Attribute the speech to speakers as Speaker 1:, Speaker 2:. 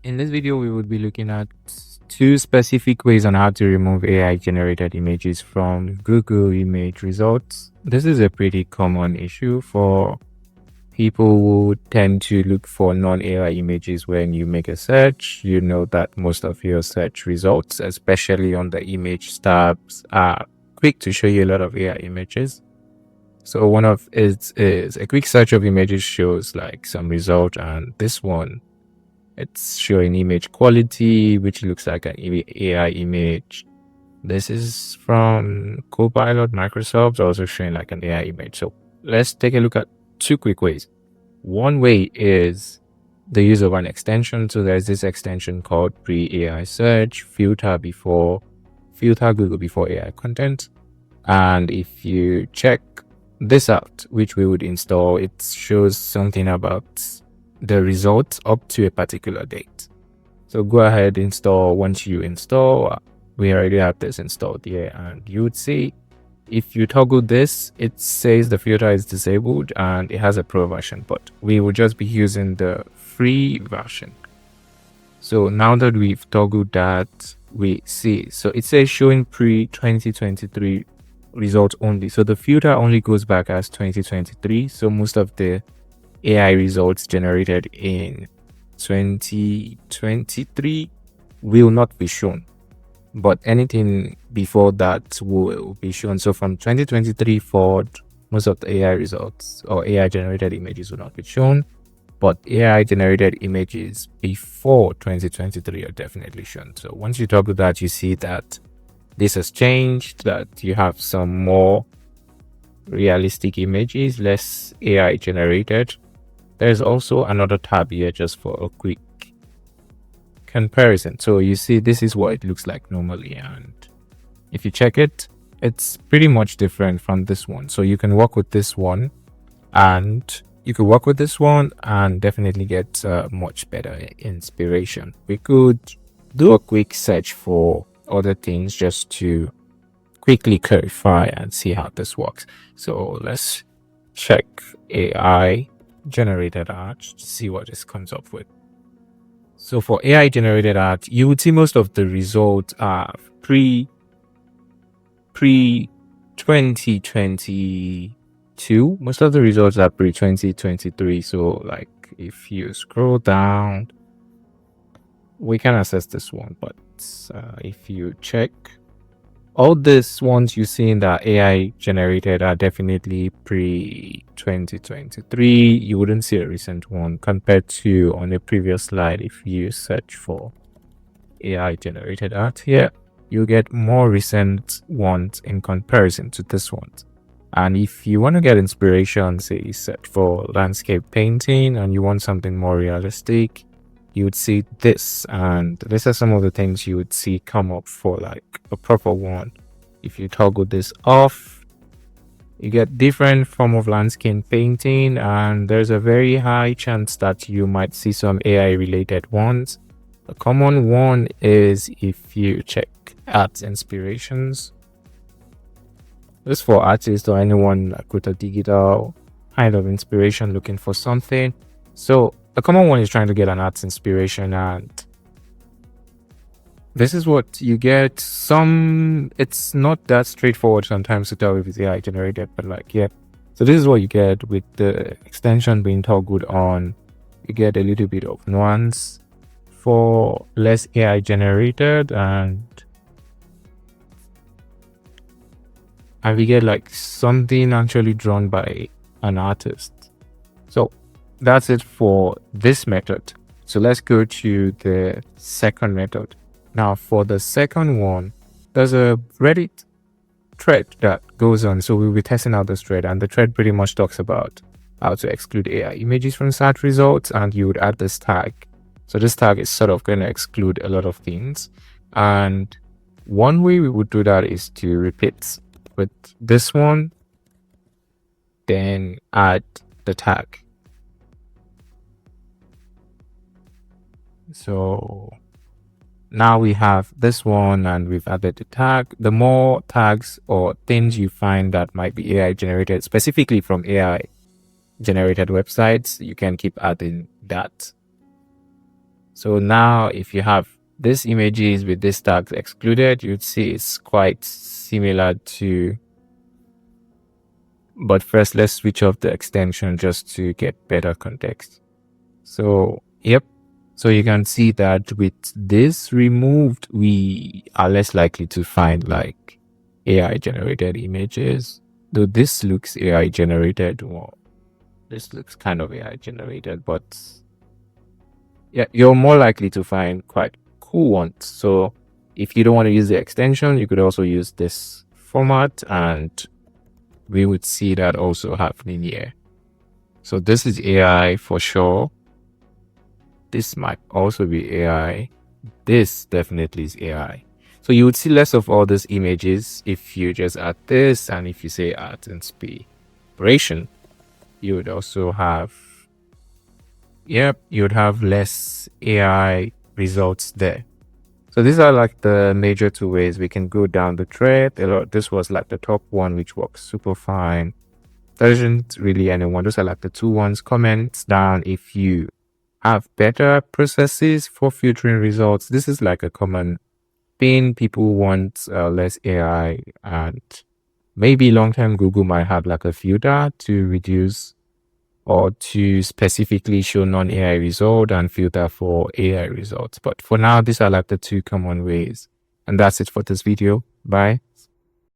Speaker 1: In this video, we would be looking at two specific ways on how to remove AI generated images from Google image results. This is a pretty common issue for people who tend to look for non-AI images when you make a search. You know that most of your search results, especially on the image tabs, are quick to show you a lot of AI images. So one of it is a quick search of images shows like some result, and this one, it's showing image quality, which looks like an AI image. This is from Copilot. Microsoft also showing like an AI image. So let's take a look at two quick ways. One way is the use of an extension. So there's this extension called Pre-AI Search, filter Google before AI content. And if you check this out, which we would install, it shows something about the results up to a particular date. So go ahead, install. Once you install, we already have this installed here, and you would see if you toggle this, it says the filter is disabled and it has a pro version, but we will just be using the free version. So now that we've toggled that, we see, so it says showing pre-2023 results only. So the filter only goes back as 2023. So most of the AI results generated in 2023 will not be shown, but anything before that will be shown. So from 2023 forward, most of the AI results or AI generated images will not be shown, but AI generated images before 2023 are definitely shown. So once you toggle that, you see that this has changed, that you have some more realistic images, less AI generated. There's also another tab here just for a quick comparison. So you see, this is what it looks like normally, and if you check it, it's pretty much different from this one. So you can work with this one, and you could work with this one and definitely get much better inspiration. We could do a quick search for other things just to quickly clarify and see how this works. So let's check AI generated art to see what this comes up with. So for AI generated art, you would see most of the results are pre 2022. Most of the results are pre 2023. So like if you scroll down, we can access this one, but if you check, all these ones you see in the AI generated are definitely pre-2023. You wouldn't see a recent one compared to on a previous slide. If you search for AI generated art here, you get more recent ones in comparison to this one. And if you want to get inspiration, say you search for landscape painting and you want something more realistic, you would see this, and these are some of the things you would see come up for like a proper one. If you toggle this off, you get different form of landscape painting, and there's a very high chance that you might see some AI related ones. A common one is if you check art inspirations. This is for artists or anyone like with a digital kind of inspiration looking for something. So the common one is trying to get an arts inspiration, and this is what you get. It's not that straightforward sometimes to tell if it's AI generated, but like, yeah. So this is what you get with the extension being toggled on. You get a little bit of nuance for less AI generated, and we get like something actually drawn by an artist. So that's it for this method. So let's go to the second method. Now for the second one, there's a Reddit thread that goes on. So we'll be testing out this thread, and the thread pretty much talks about how to exclude AI images from search results, and you would add this tag. So this tag is sort of going to exclude a lot of things. And one way we would do that is to repeat with this one, then add the tag. So now we have this one and we've added the tag. The more tags or things you find that might be AI generated, specifically from AI generated websites, you can keep adding that. So now if you have these images with these tags excluded, you'd see it's quite similar to, but first let's switch off the extension just to get better context. So, yep. So you can see that with this removed, we are less likely to find like AI generated images. Though this looks AI generated, well, this looks kind of AI generated, but yeah, you're more likely to find quite cool ones. So if you don't want to use the extension, you could also use this format and we would see that also happening here. So this is AI for sure. This might also be AI. This definitely is AI. So you would see less of all these images if you just add this, and if you say add inspiration, you would also have, yep, you would have less AI results there. So these are like the major two ways we can go down the thread. This was like the top one, which works super fine. There isn't really anyone. Those are like the two ones. Comments down if you have better processes for filtering results. This is like a common thing. People want less AI, and maybe long-term Google might have like a filter to reduce or to specifically show non-AI result and filter for AI results. But for now, these are like the two common ways. And that's it for this video. Bye.